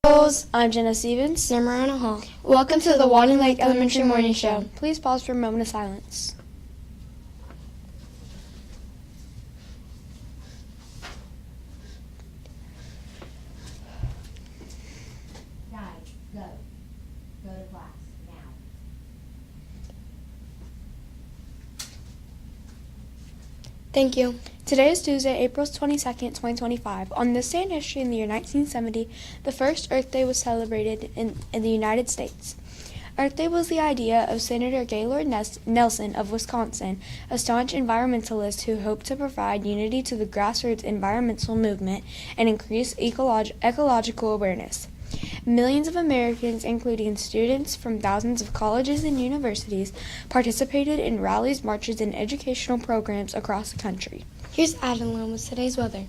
I'm Jenna Stevens. I'm Mariana Hall. Welcome to the Walden Lake Elementary Morning Show. Please pause for a moment of silence. Guys, go. Go to class now. Thank you. Today is Tuesday, April 22nd, 2025. On this day in history in the year 1970, the first Earth Day was celebrated in the United States. Earth Day was the idea of Senator Gaylord Nelson of Wisconsin, a staunch environmentalist who hoped to provide unity to the grassroots environmental movement and increase ecological awareness. Millions of Americans, including students from thousands of colleges and universities, participated in rallies, marches, and educational programs across the country. Here's Adeline with today's weather.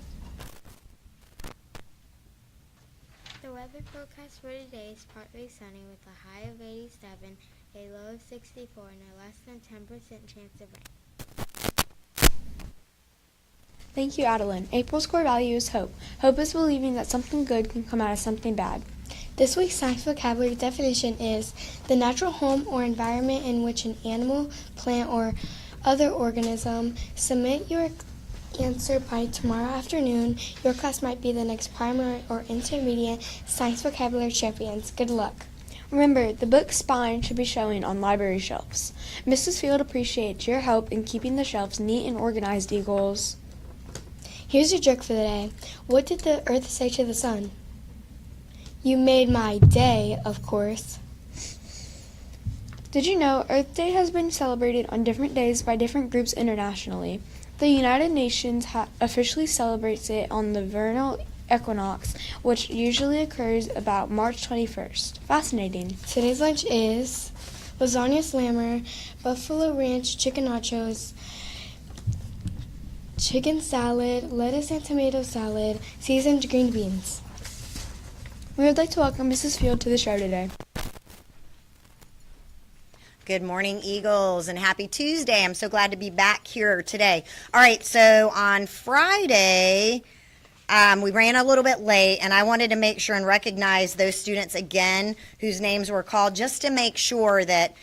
The weather forecast for today is partly sunny with a high of 87, a low of 64, and a less than 10% chance of rain. Thank you, Adeline. April's core value is hope. Hope is believing that something good can come out of something bad. This week's science vocabulary definition is the natural home or environment in which an animal, plant, or other organism. Submit your answer by tomorrow afternoon. Your class might be the next primary or intermediate science vocabulary champions. Good luck. Remember, the book Spine should be showing on library shelves. Mrs. Field appreciates your help in keeping the shelves neat and organized, Eagles. Here's your joke for the day. What did the earth say to the sun? You made my day, of course. Did you know Earth Day has been celebrated on different days by different groups internationally? The United Nations officially celebrates it on the vernal equinox, which usually occurs about March 21st. Fascinating. Today's lunch is lasagna slammer, buffalo ranch chicken nachos, chicken salad, lettuce and tomato salad, seasoned green beans. We would like to welcome Mrs. Field to the show today. Good morning, Eagles, and happy Tuesday. I'm so glad to be back here today. All right, so on Friday, we ran a little bit late, and I wanted to make sure and recognize those students again whose names were called, just to make sure that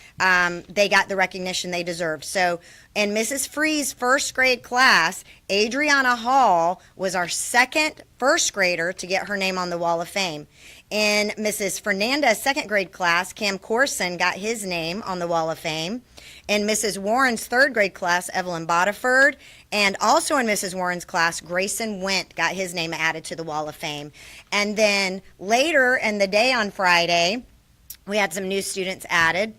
they got the recognition they deserved. So in Mrs. Free's first grade class, Adriana Hall was our second first grader to get her name on the Wall of Fame. In Mrs. Fernandez's second grade class, Cam Corson got his name on the Wall of Fame. In Mrs. Warren's third grade class, Evelyn Bodiford, and also in Mrs. Warren's class, Grayson Went got his name added to the Wall of Fame. And then later in the day on Friday, we had some new students added.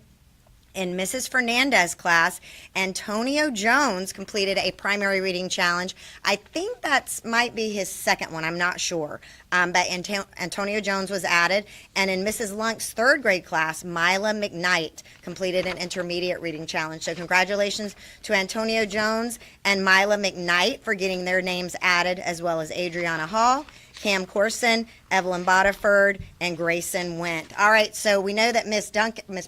In Mrs. Fernandez's class, Antonio Jones completed a primary reading challenge. I think that might be his second one. I'm not sure. But Antonio Jones was added. And in Mrs. Lunk's third grade class, Mila McKnight completed an intermediate reading challenge. So congratulations to Antonio Jones and Mila McKnight for getting their names added, as well as Adriana Hall, Cam Corson, Evelyn Bodiford, and Grayson Went. All right, so we know that Miss Duncan and Miss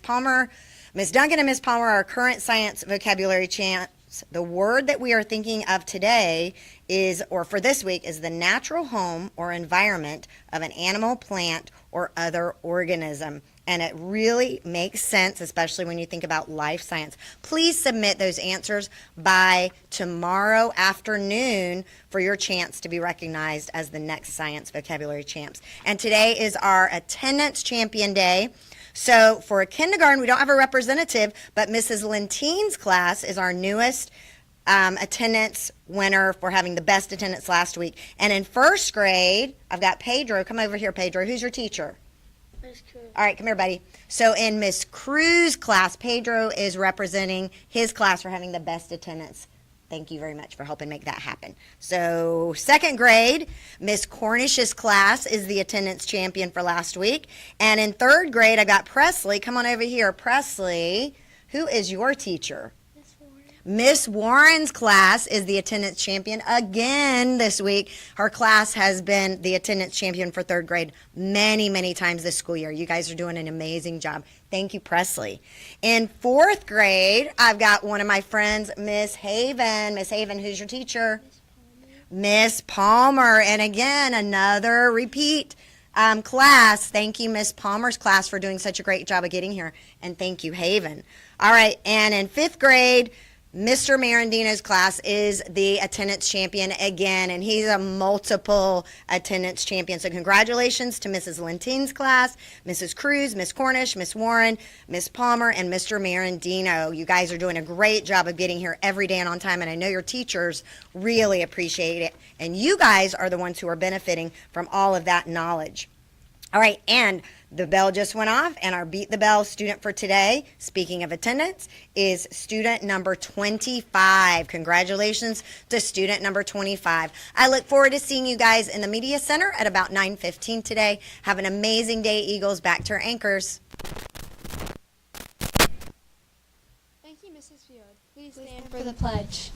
Palmer are current science vocabulary champs. The word that we are thinking of today is, or for this week, is the natural home or environment of an animal, plant, or other organism. And it really makes sense, especially when you think about life science. Please submit those answers by tomorrow afternoon for your chance to be recognized as the next science vocabulary champs. And today is our attendance champion day. So for a kindergarten, we don't have a representative, but Mrs. Lenteen's class is our newest attendance winner for having the best attendance last week. And in first grade, I've got Pedro. Come over here, Pedro. Who's your teacher? Miss Cruz. All right, come here, buddy. So in Miss Cruz's class, Pedro is representing his class for having the best attendance. Thank you very much for helping make that happen. So second grade, Miss Cornish's class is the attendance champion for last week. And in third grade, I got Presley. Come on over here. Presley, who is your teacher? Miss Warren's class is the attendance champion again this week. Her class has been the attendance champion for third grade many, many times this school year. You guys are doing an amazing job. Thank you, Presley. In fourth grade, I've got one of my friends, Miss Haven. Miss Haven, who's your teacher? Miss Palmer. And again, another repeat Class, thank you, Miss Palmer's class, for doing such a great job of getting here. And thank you, Haven. All right, and in 5th grade, Mr. Marandino's class is the attendance champion again, and he's a multiple attendance champion. So congratulations to Mrs. Lentine's class, Mrs. Cruz, Miss Cornish, Miss Warren, Miss Palmer, and Mr. Marandino. You guys are doing a great job of getting here every day and on time, and I know your teachers really appreciate it. And you guys are the ones who are benefiting from all of that knowledge. All right, and the bell just went off, and our Beat the Bell student for today, speaking of attendance, is student number 25. Congratulations to student number 25. I look forward to seeing you guys in the Media Center at about 9:15 today. Have an amazing day, Eagles. Back to our anchors. Thank you, Mrs. Field. Please stand for the pledge.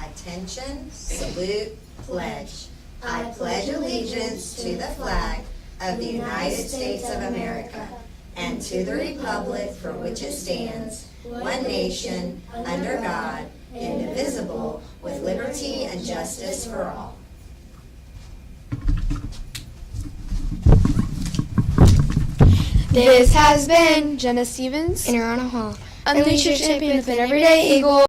Attention, salute, pledge. I pledge allegiance to the flag of the United States of America and to the republic for which it stands, one nation, under God, indivisible, with liberty and justice for all. This has been Jenna Stevens, In Arana Hall. Unleash your champion with an everyday Eagle.